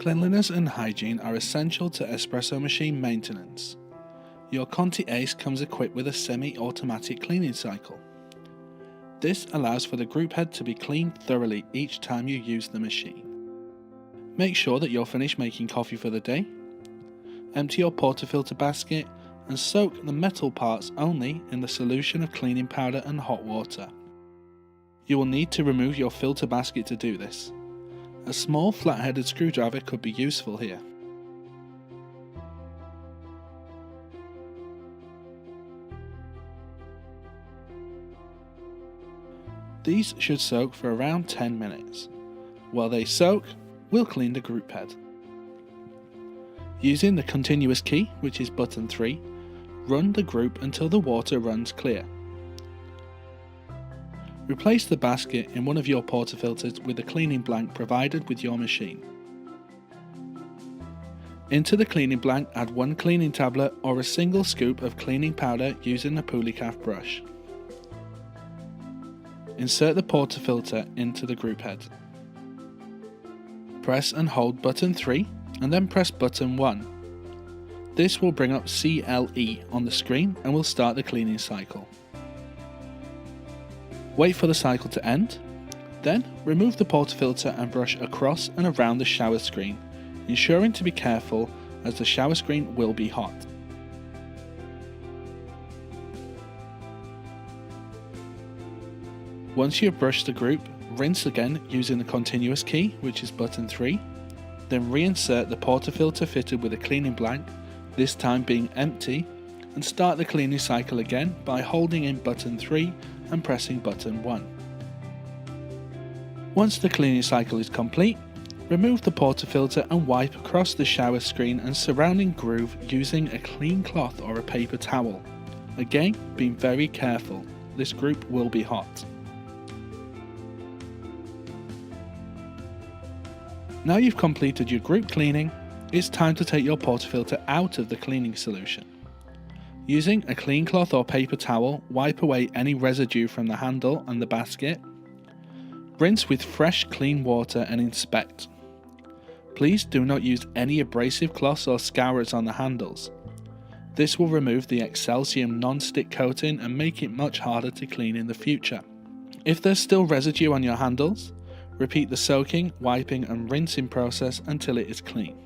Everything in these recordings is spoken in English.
Cleanliness and hygiene are essential to espresso machine maintenance. Your Conti Ace comes equipped with a semi-automatic cleaning cycle. This allows for the group head to be cleaned thoroughly each time you use the machine. Make sure that you're finished making coffee for the day. Empty your portafilter basket and soak the metal parts only in the solution of cleaning powder and hot water. You will need to remove your filter basket to do this. A small flat-headed screwdriver could be useful here. These should soak for around 10 minutes. While they soak, we'll clean the group head. Using the continuous key, which is button 3, run the group until the water runs clear. Replace the basket in one of your portafilters with the cleaning blank provided with your machine. Into the cleaning blank add 1 cleaning tablet or a single scoop of cleaning powder using a pulley-calf brush. Insert the portafilter into the group head. Press and hold button 3 and then press button 1. This will bring up CLE on the screen and will start the cleaning cycle. Wait for the cycle to end, then remove the portafilter and brush across and around the shower screen, ensuring to be careful as the shower screen will be hot. Once you have brushed the group, rinse again using the continuous key, which is button 3, then reinsert the portafilter fitted with a cleaning blank, this time being empty, and start the cleaning cycle again by holding in button 3 and pressing button 1. Once the cleaning cycle is complete, remove the portafilter and wipe across the shower screen and surrounding groove using a clean cloth or a paper towel. Again, being very careful, this group will be hot. Now you've completed your group cleaning, it's time to take your portafilter out of the cleaning solution. Using a clean cloth or paper towel, wipe away any residue from the handle and the basket. Rinse with fresh clean water and inspect. Please do not use any abrasive cloths or scourers on the handles. This will remove the Excelsium non-stick coating and make it much harder to clean in the future. If there's still residue on your handles, repeat the soaking, wiping and rinsing process until it is clean.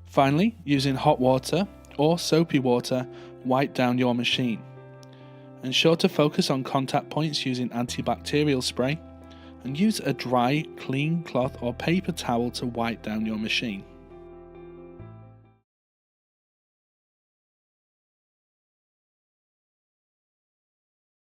Finally, using hot water or soapy water, wipe down your machine. Ensure to focus on contact points using antibacterial spray and use a dry, clean cloth or paper towel to wipe down your machine.